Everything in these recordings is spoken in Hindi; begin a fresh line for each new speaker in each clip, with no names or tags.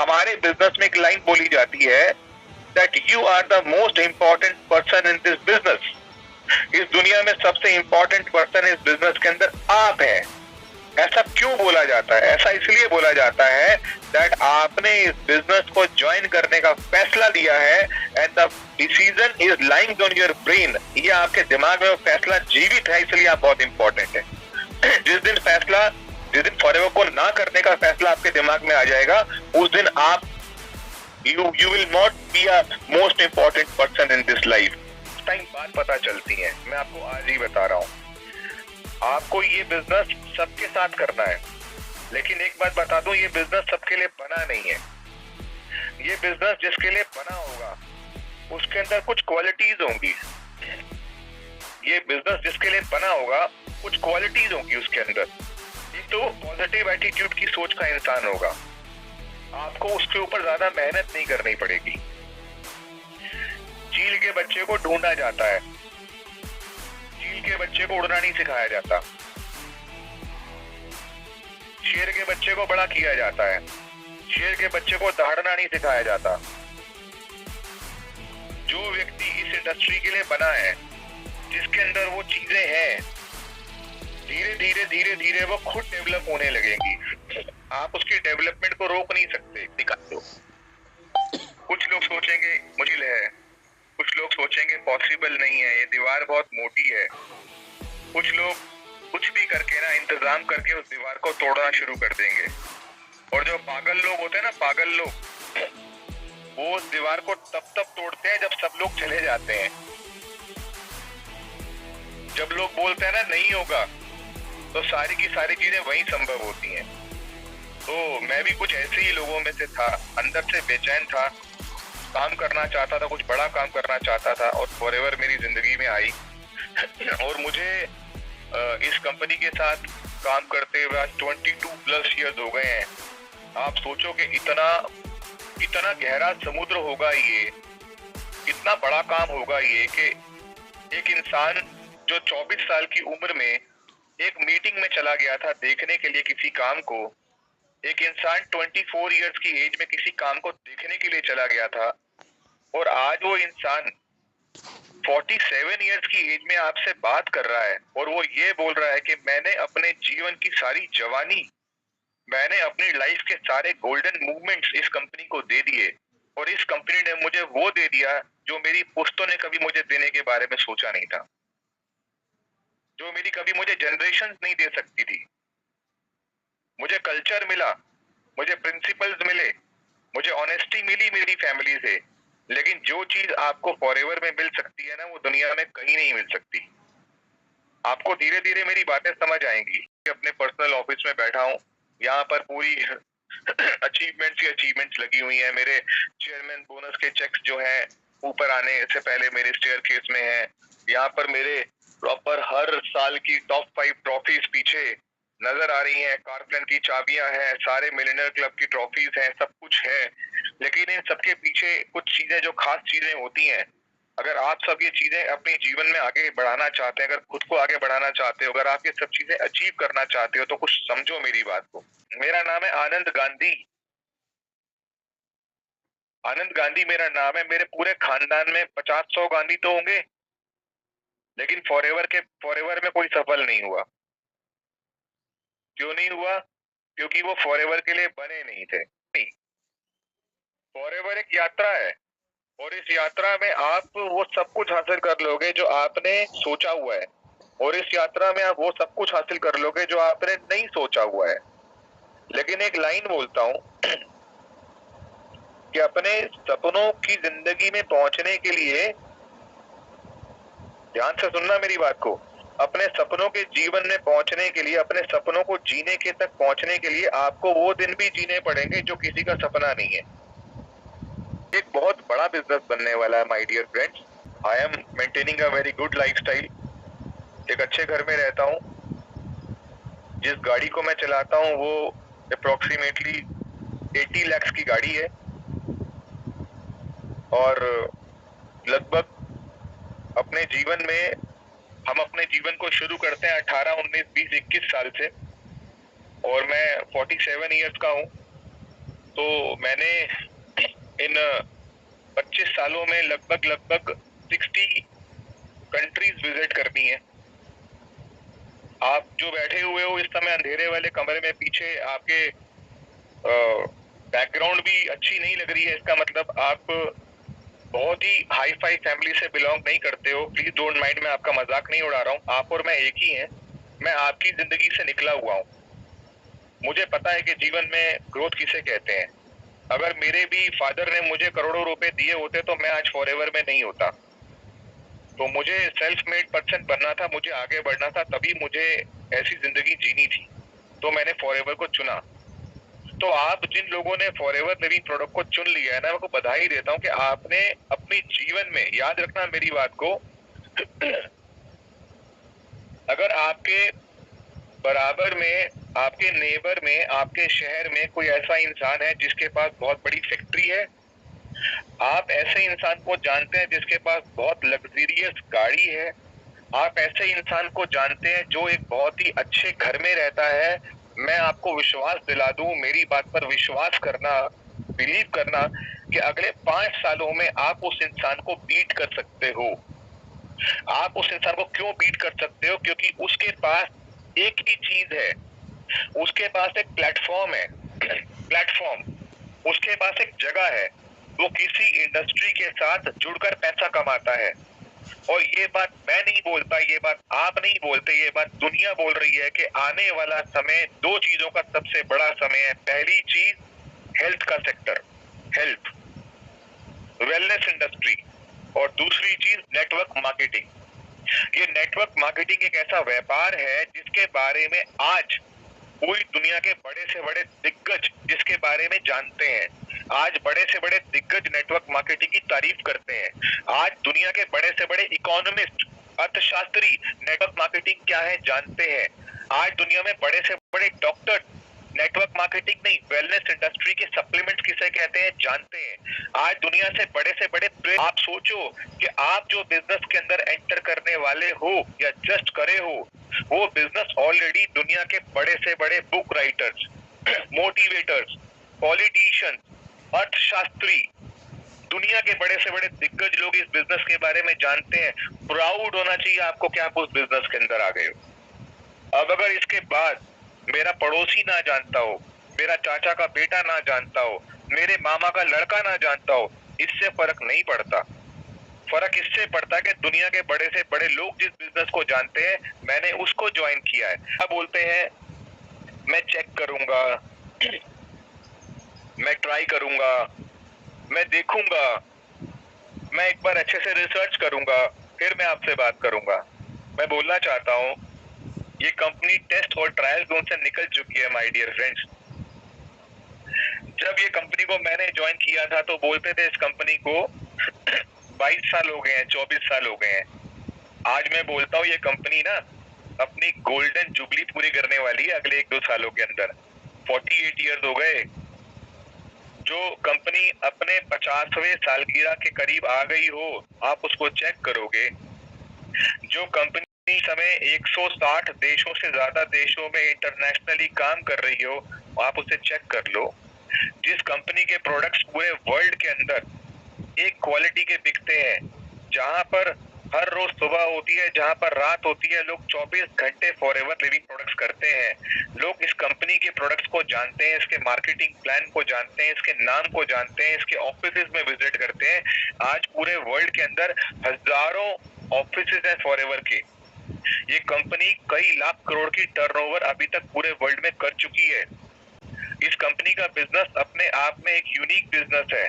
हमारे बिजनेस में एक लाइन बोली जाती है that you are the most important person in this business. इस दुनिया में सबसे इंपॉर्टेंट पर्सन इस बिजनेस के अंदर आप हैं। ऐसा क्यों बोला जाता है? ऐसा इसलिए बोला जाता है दैट आपने इस बिजनेस को ज्वाइन करने का फैसला लिया है and the decision is lying on your brain. ये आपके दिमाग में वो फैसला जीवित है, इसलिए आप बहुत इंपॉर्टेंट है। जिस दिन फॉरएवर को ना करने का फैसला आपके दिमाग में आ जाएगा, उस दिन आप you will not be a most important person in this life. Time बाद पता चलती है, मैं आपको आज ही बता रहा हूँ। आपको ये बिजनेस सबके साथ करना है, लेकिन एक बात बता दूं, ये बिजनेस सबके लिए बना नहीं है। ये बिजनेस जिसके लिए बना होगा उसके अंदर कुछ क्वालिटीज होंगी। ये बिजनेस जिसके लिए बना होगा कुछ क्वालिटीज होंगी उसके अंदर। एक तो पॉजिटिव एटीट्यूड की सोच का इंसान होगा। आपको उसके ऊपर ज्यादा मेहनत नहीं करनी पड़ेगी। चील के बच्चे को ढूंढा जाता है, चील के बच्चे को उड़ना नहीं सिखाया जाता। शेर के बच्चे को बड़ा किया जाता है, शेर के बच्चे को दहाड़ना नहीं सिखाया जाता। जो व्यक्ति इस इंडस्ट्री के लिए बना है, जिसके अंदर वो चीजें हैं, धीरे धीरे धीरे धीरे वो खुद डेवलप होने लगेंगी। आप उसकी डेवलपमेंट को रोक नहीं सकते। निकाल दो। कुछ लोग सोचेंगे मुश्किल है, कुछ लोग सोचेंगे पॉसिबल नहीं है, ये दीवार बहुत मोटी है। कुछ लोग कुछ भी करके ना इंतजाम करके उस दीवार को तोड़ना शुरू कर देंगे। और जो पागल लोग होते हैं ना, पागल लोग, वो उस दीवार को तब तोड़ते हैं जब सब लोग चले जाते हैं। जब लोग बोलते हैं ना नहीं होगा, तो सारी की सारी चीजें वहीं संभव होती हैं। तो मैं भी कुछ ऐसे ही लोगों में से था, अंदर से बेचैन था, काम करना चाहता था, कुछ बड़ा काम करना चाहता था, और फॉरएवर मेरी जिंदगी में आई। और मुझे इस कंपनी के साथ काम करते हुए आज 22+ ईयर्स हो गए हैं। आप सोचो कि इतना गहरा समुद्र होगा ये, इतना बड़ा काम होगा ये कि एक इंसान जो 24 साल की उम्र में एक मीटिंग में चला गया था देखने के लिए किसी काम को, एक इंसान 24 ईयर्स की एज में किसी काम को देखने के लिए चला गया था, और आज वो इंसान 47 ईयर्स की एज में आपसे बात कर रहा है और वो ये बोल रहा है कि मैंने अपने जीवन की सारी जवानी, मैंने अपनी लाइफ के सारे गोल्डन मूवमेंट्स इस कंपनी को दे दिए, और इस कंपनी ने मुझे वो दे दिया जो मेरी पुश्तों ने कभी मुझे देने के बारे में सोचा नहीं था, जो मेरी कभी मुझे जनरेशन नहीं दे सकती थी। मुझे कल्चर मिला, मुझे प्रिंसिपल्स मिले, मुझे ऑनेस्टी मिली मेरी फैमिली से, लेकिन जो चीज आपको फॉरएवर में मिल सकती है ना, वो दुनिया में कहीं नहीं मिल सकती। आपको धीरे धीरे मेरी बातें समझ आएंगी। अपने पर्सनल ऑफिस में बैठा हूँ, यहाँ पर पूरी अचीवमेंट्स लगी हुई है। मेरे चेयरमैन बोनस के चेक्स जो हैं ऊपर आने से पहले मेरे स्टेयरकेस में है। यहाँ पर मेरे प्रॉपर हर साल की टॉप 5 ट्रॉफीज पीछे नजर आ रही हैं। कारप्लेन की चाबियां हैं, सारे मिलियनर क्लब की ट्रॉफीज हैं, सब कुछ है। लेकिन इन सबके पीछे कुछ चीजें जो खास चीजें होती हैं, अगर आप सब ये चीजें अपने जीवन में आगे बढ़ाना चाहते हैं, अगर खुद को आगे बढ़ाना चाहते हो, अगर आप ये सब चीजें अचीव करना चाहते हो, तो कुछ समझो मेरी बात को। मेरा नाम है आनंद गांधी। आनंद गांधी मेरा नाम है। मेरे पूरे खानदान में 50-100 गांधी तो होंगे, लेकिन फॉरएवर में कोई सफल नहीं हुआ। क्यों नहीं हुआ? क्योंकि वो फॉरएवर के लिए बने नहीं थे। नहीं, फॉरएवर एक यात्रा है, और इस यात्रा में आप वो सब कुछ हासिल कर लोगे जो आपने सोचा हुआ है, और इस यात्रा में आप वो सब कुछ हासिल कर लोगे जो आपने नहीं सोचा हुआ है। लेकिन एक लाइन बोलता हूं कि अपने सपनों की जिंदगी में पहुंचने के लिए, ध्यान से सुनना मेरी बात को, अपने सपनों के जीवन में पहुंचने के लिए, अपने सपनों को जीने के तक पहुंचने के लिए आपको वो दिन भी जीने पड़ेंगे जो किसी का सपना नहीं है। एक बहुत बड़ा बिजनेस बनने वाला है my dear friends. I am maintaining a very good lifestyle. एक अच्छे घर में रहता हूँ। जिस गाड़ी को मैं चलाता हूँ वो अप्रोक्सीमेटली 80 लाख की गाड़ी है, और लगभग अपने जीवन में हम अपने जीवन को शुरू करते हैं 18, 19, 20, 21 साल से, और मैं 47 ईयर्स का हूँ। तो मैंने इन 25 सालों में लगभग 60 कंट्रीज विजिट कर दी हैं। आप जो बैठे हुए हो इस समय अंधेरे वाले कमरे में, पीछे आपके बैकग्राउंड भी अच्छी नहीं लग रही है, इसका मतलब आप बहुत ही हाई फाई फैमिली से बिलोंग नहीं करते हो। प्लीज डोंट माइंड, मैं आपका मजाक नहीं उड़ा रहा हूँ। आप और मैं एक ही हैं। मैं आपकी जिंदगी से निकला हुआ हूँ। मुझे पता है कि जीवन में ग्रोथ किसे कहते हैं। अगर मेरे भी फादर ने मुझे करोड़ों रुपए दिए होते तो मैं आज फॉरएवर में नहीं होता। तो मुझे सेल्फ मेड पर्सन बनना था, मुझे आगे बढ़ना था, तभी मुझे ऐसी जिंदगी जीनी थी, तो मैंने फॉरएवर को चुना। तो आप जिन लोगों ने फॉरएवर लिविंग प्रोडक्ट को चुन लिया है ना, मैं आपको बधाई देता हूँ कि आपने अपनी जीवन में, याद रखना मेरी बात को, अगर आपके बराबर में, आपके नेबर में, आपके शहर में कोई ऐसा इंसान है जिसके पास बहुत बड़ी फैक्ट्री है, आप ऐसे इंसान को जानते हैं जिसके पास बहुत लग्जरियस गाड़ी है, आप ऐसे इंसान को जानते हैं जो एक बहुत ही अच्छे घर में रहता है, मैं आपको विश्वास दिला दूं, मेरी बात पर विश्वास करना, बिलीव करना कि अगले 5 सालों में आप उस इंसान को बीट कर सकते हो। आप उस इंसान को क्यों बीट कर सकते हो? क्योंकि उसके पास एक ही चीज है, उसके पास एक प्लेटफॉर्म है। प्लेटफॉर्म, उसके पास एक जगह है, वो किसी इंडस्ट्री के साथ जुड़कर पैसा कमाता है। और ये बात मैं नहीं बोलता, ये बात आप नहीं बोलते, ये बात दुनिया बोल रही है कि आने वाला समय 2 चीजों का सबसे बड़ा समय है। पहली चीज हेल्थ का सेक्टर, हेल्थ, वेलनेस इंडस्ट्री, और दूसरी चीज नेटवर्क मार्केटिंग। ये नेटवर्क मार्केटिंग एक ऐसा व्यापार है जिसके बारे में आज पूरी दुनिया के बड़े से बड़े दिग्गज जिसके बारे में जानते हैं। आज बड़े से बड़े दिग्गज नेटवर्क मार्केटिंग की तारीफ करते हैं। आज दुनिया के बड़े से बड़े इकोनॉमिस्ट, अर्थशास्त्री नेटवर्क मार्केटिंग क्या है जानते हैं। आज दुनिया में बड़े से बड़े डॉक्टर नेटवर्क मार्केटिंग नहीं, वेलनेस इंडस्ट्री के सप्लीमेंट्स किसे कहते हैं जानते हैं। आज दुनिया से बड़े आप सोचो कि आप जो बिजनेस के अंदर एंटर करने वाले हो या जस्ट करे हो, वो बिजनेस ऑलरेडी दुनिया के बड़े से बड़े बुक राइटर्स, मोटिवेटर्स, पॉलिटिशियंस, अर्थशास्त्री, दुनिया के बड़े से बड़े दिग्गज लोग इस बिजनेस के बारे में जानते हैं। प्राउड होना चाहिए आपको कि आप उस बिजनेस के अंदर आ गए हो। अब अगर इसके बाद मेरा पड़ोसी ना जानता हो, मेरा चाचा का बेटा ना जानता हो, मेरे मामा का लड़का ना जानता हो, इससे फर्क नहीं पड़ता। फर्क इससे पड़ता है कि दुनिया के बड़े से बड़े लोग जिस बिजनेस को जानते हैं, मैंने उसको ज्वाइन किया है। अब बोलते हैं मैं चेक करूंगा, मैं ट्राई करूंगा, मैं देखूंगा, मैं एक बार अच्छे से रिसर्च करूंगा, फिर मैं आपसे बात करूंगा। मैं बोलना चाहता हूं, ये कंपनी टेस्ट और ट्रायल जोन से निकल चुकी है माय डियर फ्रेंड्स। जब ये कंपनी को मैंने ज्वाइन किया था तो बोलते थे इस कंपनी को 22 साल हो गए हैं, 24 साल हो गए हैं। आज मैं बोलता हूँ ये कंपनी ना अपनी गोल्डन जुबली पूरी करने वाली है अगले 1-2 सालों के अंदर। 48 ईयर्स हो गए। जो कंपनी अपने 50वें सालगिरह के करीब आ गई हो, आप उसको चेक करोगे। जो कंपनी समय 160 देशों से ज्यादा देशों में इंटरनेशनली काम कर रही हो, आप उसे चेक कर लो। जिस कंपनी के प्रोडक्ट्स पूरे वर्ल्ड के अंदर एक क्वालिटी के बिकते हैं, जहां पर हर रोज सुबह होती है, जहां पर रात होती है, लोग 24 घंटे फॉरएवर लिविंग प्रोडक्ट्स करते हैं। लोग इस कंपनी के प्रोडक्ट्स को जानते हैं, इसके मार्केटिंग प्लान को जानते हैं, इसके नाम को जानते हैं, इसके ऑफिसेज में विजिट करते हैं। आज पूरे वर्ल्ड के अंदर हजारों ऑफिसेज हैं फॉरएवर के। ये कंपनी कई लाख करोड़ की टर्नओवर अभी तक पूरे वर्ल्ड में कर चुकी है। इस कंपनी का बिजनेस अपने आप में एक यूनिक बिजनेस है।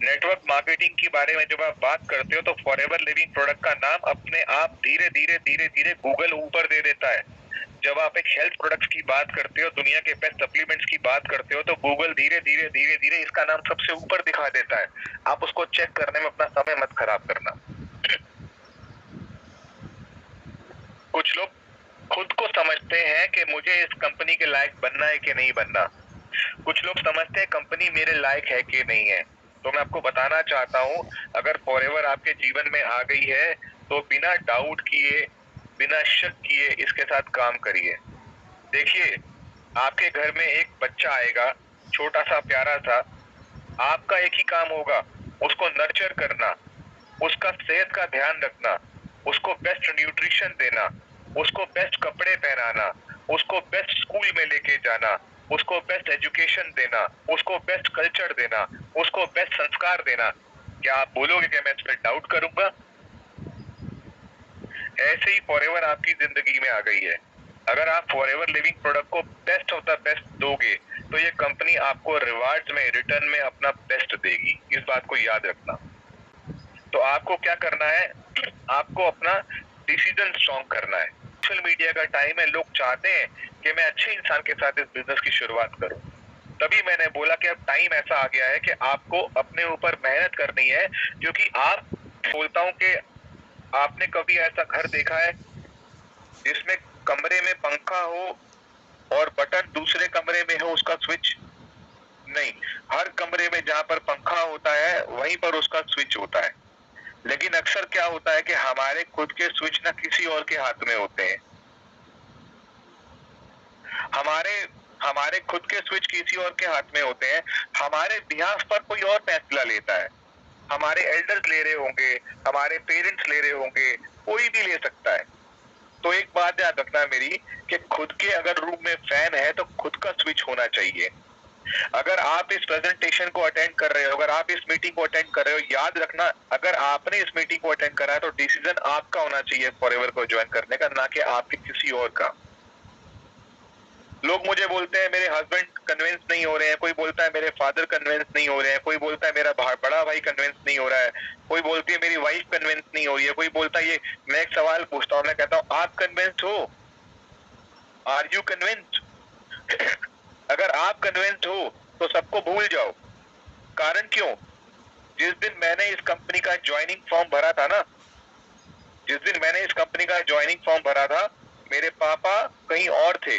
नेटवर्क मार्केटिंग के बारे में जब आप बात करते हो तो फॉरएवर लिविंग प्रोडक्ट का नाम अपने आप धीरे धीरे गूगल ऊपर दे देता है। जब आप एक हेल्थ प्रोडक्ट्स की बात करते हो, दुनिया के बेस्ट सप्लीमेंट्स की बात करते हो, तो गूगल धीरे धीरे इसका नाम सबसे ऊपर दिखा देता है। आप उसको चेक करने में अपना समय मत खराब करना। कुछ लोग खुद को समझते हैं कि मुझे इस कंपनी के लायक बनना है कि नहीं बनना। कुछ लोग समझते हैं कंपनी मेरे लायक है कि नहीं है। तो मैं आपको बताना चाहता हूं, अगर फॉरएवर आपके जीवन में आ गई है तो बिना डाउट किए, बिना शक किए इसके साथ काम करिए। देखिए, आपके घर में एक बच्चा आएगा, छोटा सा प्यारा सा, आपका एक ही काम होगा, उसको नर्चर करना, उसका सेहत का ध्यान रखना, उसको बेस्ट न्यूट्रिशन देना, उसको बेस्ट कपड़े पहनाना, उसको बेस्ट स्कूल में लेके जाना, उसको बेस्ट एजुकेशन देना, उसको बेस्ट कल्चर देना, उसको बेस्ट संस्कार देना। क्या आप बोलोगे कि मैं इस पर डाउट करूंगा? ऐसे ही फॉरएवर आपकी जिंदगी में आ गई है। अगर आप फॉरएवर लिविंग प्रोडक्ट को बेस्ट ऑफ द बेस्ट दोगे तो ये कंपनी आपको रिवार्ड्स में, रिटर्न में अपना बेस्ट देगी। इस बात को याद रखना। तो आपको क्या करना है, आपको अपना डिसीजन स्ट्रॉन्ग करना है। सोशल मीडिया का टाइम है, लोग चाहते हैं कि मैं अच्छे इंसान के साथ इस बिजनेस की शुरुआत करूं। तभी मैंने बोला कि अब टाइम ऐसा आ गया है कि आपको अपने ऊपर मेहनत करनी है, क्योंकि आप, बोलता हूं कि आपने कभी ऐसा घर देखा है जिसमें कमरे में पंखा हो और बटन दूसरे कमरे में हो उसका स्विच? नहीं, हर कमरे में जहां पर पंखा होता है वहीं पर उसका स्विच होता है। लेकिन अक्सर क्या होता है कि हमारे खुद के स्विच ना किसी और के हाथ में होते हैं। हमारे हमारे खुद के स्विच किसी और के हाथ में होते हैं। हमारे बिहाफ पर कोई और फैसला लेता है। हमारे एल्डर्स ले रहे होंगे, हमारे पेरेंट्स ले रहे होंगे, कोई भी ले सकता है। तो एक बात याद रखना मेरी, कि खुद के अगर रूम में फैन है तो खुद का स्विच होना चाहिए। अगर आप इस प्रेजेंटेशन को अटेंड कर रहे हो, अगर आप इस मीटिंग को अटेंड कर रहे हो, याद रखना, अगर आपने इस मीटिंग को अटेंड करा है तो डिसीजन आपका होना चाहिए फॉरएवर को ज्वाइन करने का, ना कि आपके किसी और का। लोग मुझे बोलते हैं मेरे हस्बैंड कन्विंस नहीं हो रहे हैं, कोई बोलता है मेरे फादर कन्विंस नहीं हो रहे हैं, कोई बोलता है मेरा बड़ा भाई कन्विंस नहीं हो रहा है, कोई बोलती है मेरी वाइफ कन्विंस नहीं हो रही है, कोई बोलता है ये। मैं एक सवाल पूछता हूँ, मैं कहता हूँ आप कन्विंस हो? Are you convinced? अगर आप कन्विंस्ड हो तो सबको भूल जाओ। कारण क्यों? जिस दिन मैंने इस कंपनी का ज्वाइनिंग फॉर्म भरा था ना, जिस दिन मैंने इस कंपनी का ज्वाइनिंग फॉर्म भरा था, मेरे पापा कहीं और थे,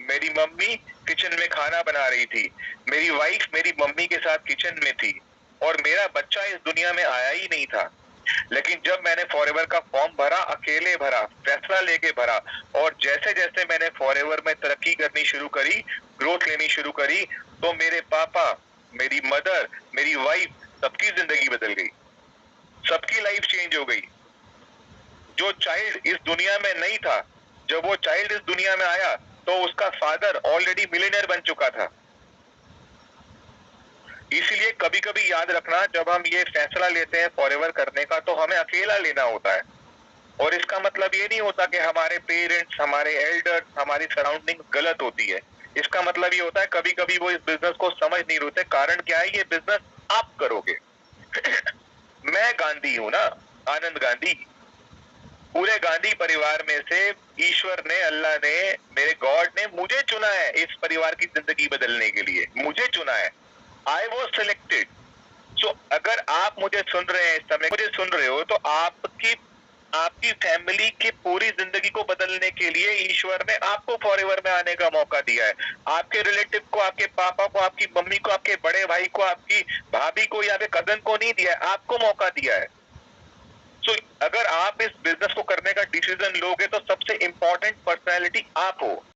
मेरी मम्मी किचन में खाना बना रही थी, मेरी वाइफ मेरी मम्मी के साथ किचन में थी, और मेरा बच्चा इस दुनिया में आया ही नहीं था। लेकिन जब मैंने फॉरएवर का फॉर्म भरा, अकेले भरा, फैसला लेके भरा, और जैसे जैसे मैंने फॉरएवर में तरक्की करनी शुरू करी, ग्रोथ लेनी शुरू करी, तो मेरे पापा, मेरी मदर, मेरी वाइफ, सबकी जिंदगी बदल गई, सबकी लाइफ चेंज हो गई। जो चाइल्ड इस दुनिया में नहीं था, जब वो चाइल्ड इस दुनिया में आया तो उसका फादर ऑलरेडी मिलियनेयर बन चुका था। इसीलिए कभी कभी याद रखना, जब हम ये फैसला लेते हैं फॉरएवर करने का, तो हमें अकेला लेना होता है। और इसका मतलब ये नहीं होता कि हमारे पेरेंट्स, हमारे एल्डर्स, हमारी सराउंडिंग गलत होती है। इसका मतलब ये होता है कभी कभी वो इस बिजनेस को समझ नहीं रहे। कारण क्या है? ये बिजनेस आप करोगे। मैं गांधी हूं ना, आनंद गांधी। पूरे गांधी परिवार में से ईश्वर ने, अल्लाह ने, मेरे गॉड ने मुझे चुना है इस परिवार की जिंदगी बदलने के लिए। मुझे चुना है। I was selected. सो अगर आप मुझे सुन रहे हैं, इस समय मुझे सुन रहे हो, तो आपकी फैमिली की पूरी जिंदगी को बदलने के लिए ईश्वर ने आपको फॉरएवर में आने का मौका दिया है। आपके रिलेटिव को, आपके पापा को, आपकी मम्मी को, आपके बड़े भाई को, आपकी भाभी को या कजन को नहीं दिया है, आपको मौका दिया है। सो अगर आप इस बिजनेस को करने का डिसीजन लोगे तो सबसे इंपॉर्टेंट पर्सनैलिटी आप हो।